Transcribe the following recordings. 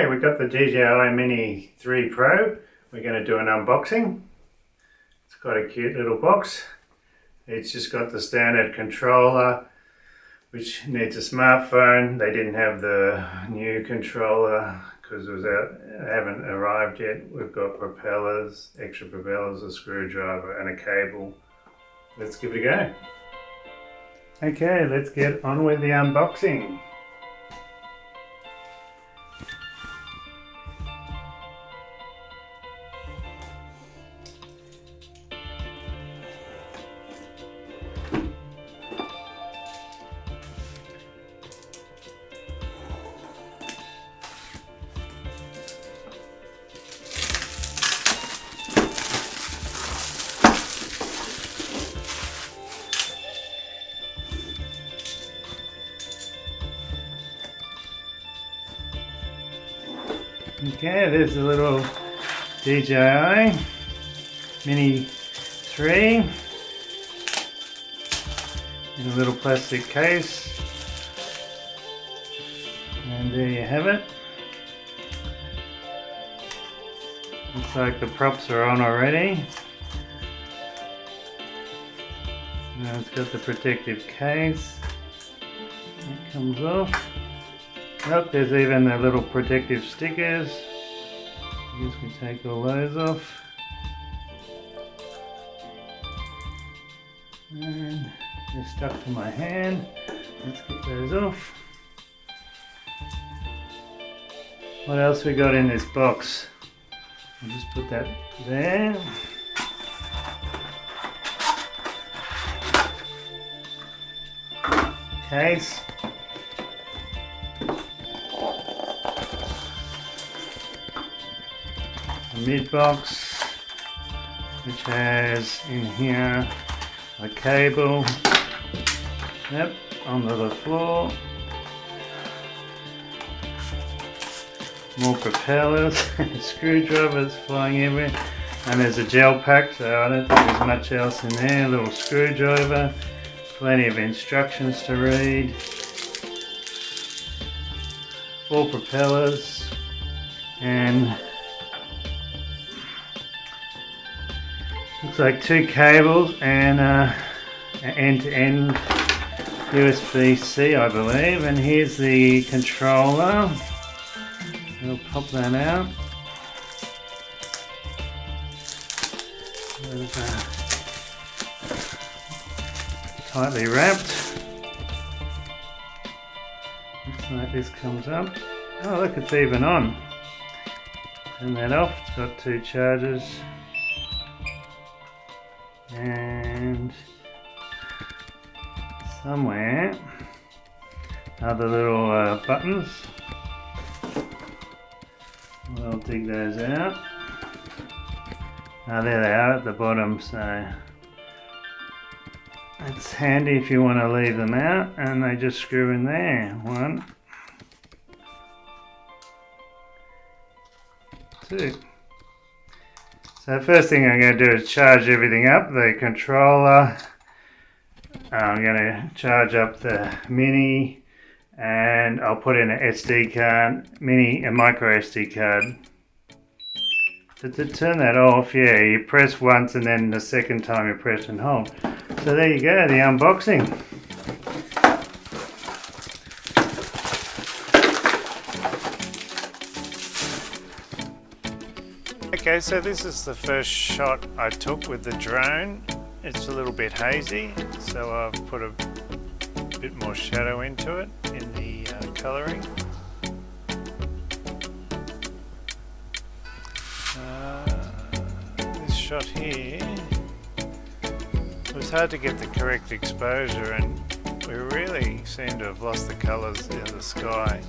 Hi, we got the DJI Mini 3 Pro. We're going to do an unboxing. It's got a cute little box. It's just got the standard controller, which needs a smartphone. They didn't have the new controller because it haven't arrived yet. We've got propellers, extra propellers, a screwdriver and a cable. Let's give it a go. Okay, let's get on with the unboxing. Okay, there's the little DJI Mini 3 in a little plastic case, and there you have it. Looks like the props are on already. Now it's got the protective case. It comes off. Look, there's even the little protective stickers. I guess we take all those off. And they're stuck to my hand. Let's get those off. What else we got in this box? I'll just put that there. Case. A mid box, which has in here a cable, yep, onto the floor, more propellers, screwdrivers flying everywhere, and there's a gel pack, so I don't think there's much else in there. A little screwdriver, plenty of instructions to read, 4 propellers, and looks like 2 cables and an end-to-end USB-C, I believe. And here's the controller. We'll pop that out. Tightly wrapped. Looks like this comes up. Oh, look, it's even on. Turn that off. It's got 2 chargers. And somewhere are the little buttons. I'll dig those out. There they are at the bottom, so it's handy if you want to leave them out, and they just screw in there. 1, 2. So first thing I'm going to do is charge everything up, the controller. I'm going to charge up the Mini, and I'll put in an SD card, a micro SD card. To turn that off, yeah, you press once and then the second time you press and hold. So there you go, the unboxing. Okay, so this is the first shot I took with the drone. It's a little bit hazy, so I've put a bit more shadow into it in the colouring. This shot here, it was hard to get the correct exposure, and we really seem to have lost the colours in the sky.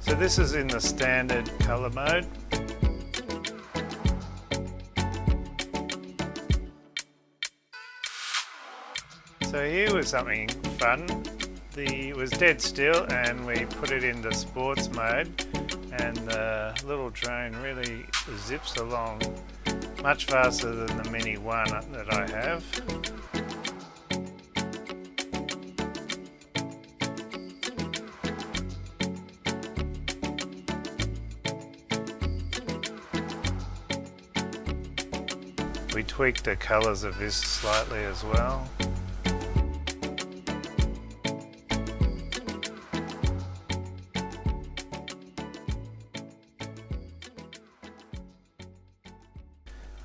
So this is in the standard colour mode. So here was something fun. It was dead still, and we put it into sports mode, and the little drone really zips along much faster than the Mini 1 that I have. We tweaked the colours of this slightly as well.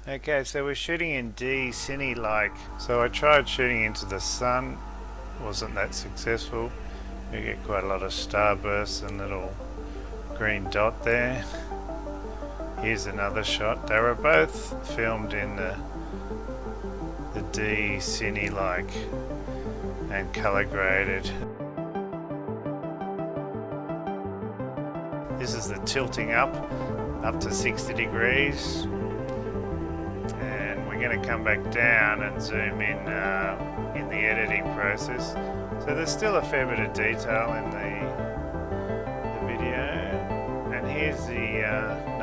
Okay, so we're shooting in D-Cine like. So I tried shooting into the sun, wasn't that successful. You get quite a lot of starbursts and little green dot there. Here's another shot. They were both filmed in the D-Cine like and color graded. This is the tilting up to 60 degrees. And we're going to come back down and zoom in the editing process. So there's still a fair bit of detail in the video. And here's the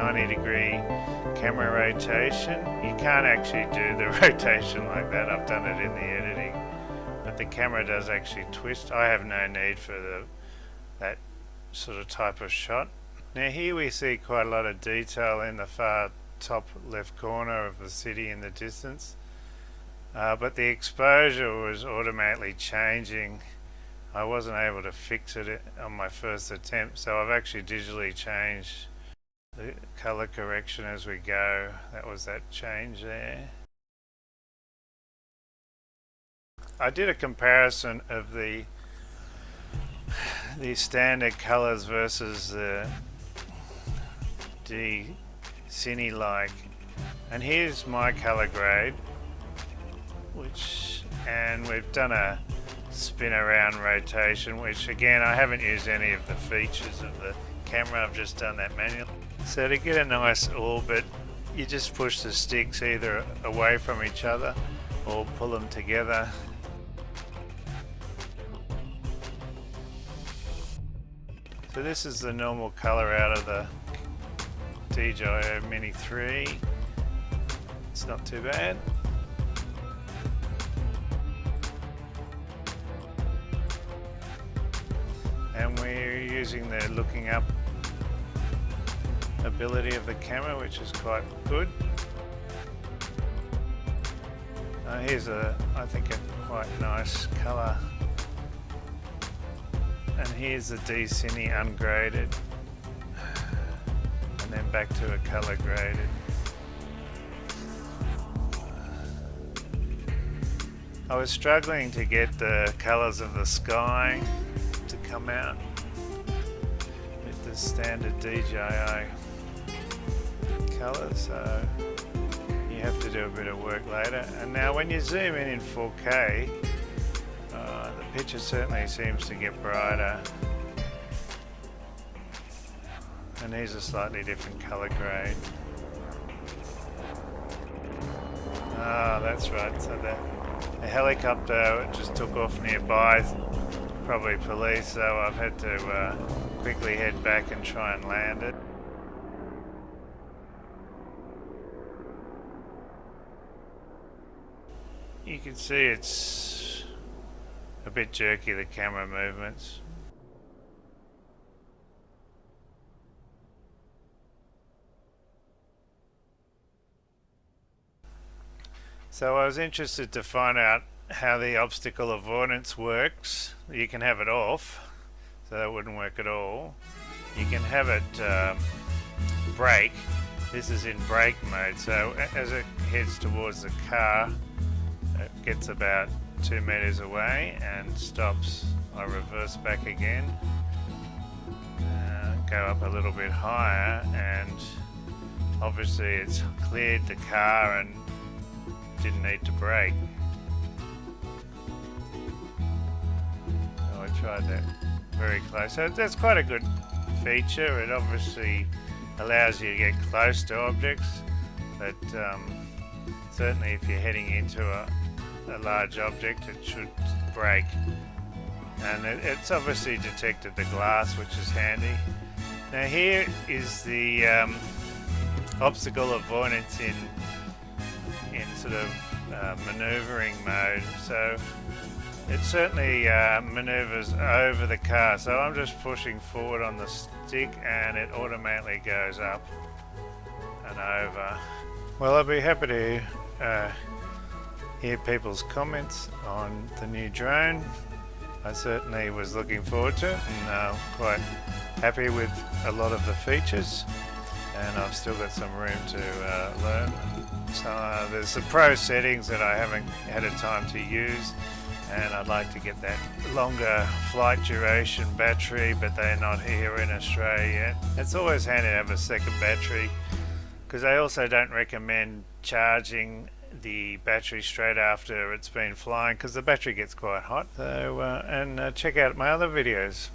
90-degree camera rotation. You can't actually do the rotation like that. I've done it in the editing, but the camera does actually twist. I have no need for that sort of type of shot. Now here we see quite a lot of detail in the far top left corner of the city in the distance, but the exposure was automatically changing. I wasn't able to fix it on my first attempt, so I've actually digitally changed the color correction as we go. That was that change there. I did a comparison of the standard colors versus the D-Cine like, and here's my color grade, and we've done a spin around rotation, which again I haven't used any of the features of the camera, I've just done that manually. So to get a nice orbit, you just push the sticks either away from each other or pull them together. So this is the normal color out of the DJI Mini 3. It's not too bad. And we're using the looking up ability of the camera, which is quite good. Here's I think a quite nice color. And here's the D-Cine ungraded. And then back to a color graded. I was struggling to get the colors of the sky to come out with the standard DJI colors, so you have to do a bit of work later. And now when you zoom in 4K, the picture certainly seems to get brighter. And these are slightly different color grade. Ah, that's right. So the helicopter just took off nearby, probably police, so I've had to quickly head back and try and land it. You can see it's a bit jerky, the camera movements. So I was interested to find out how the obstacle avoidance works. You can have it off, so that wouldn't work at all. You can have it brake. This is in brake mode, so as it heads towards the car, it gets about 2 meters away and stops. I reverse back again, go up a little bit higher, and obviously it's cleared the car and didn't need to brake. So I tried that very close. So that's quite a good feature. It obviously allows you to get close to objects, but certainly if you're heading into a large object, it should brake. And it's obviously detected the glass, which is handy. Now here is the obstacle avoidance in sort of maneuvering mode. So it certainly maneuvers over the car. So I'm just pushing forward on the stick and it automatically goes up and over. Well, I'll be happy to hear people's comments on the new drone. I certainly was looking forward to it and quite happy with a lot of the features, and I've still got some room to learn. So there's some pro settings that I haven't had a time to use, and I'd like to get that longer flight duration battery, but they're not here in Australia yet. It's always handy to have a second battery, because I also don't recommend charging the battery straight after it's been flying, because the battery gets quite hot. So and check out my other videos.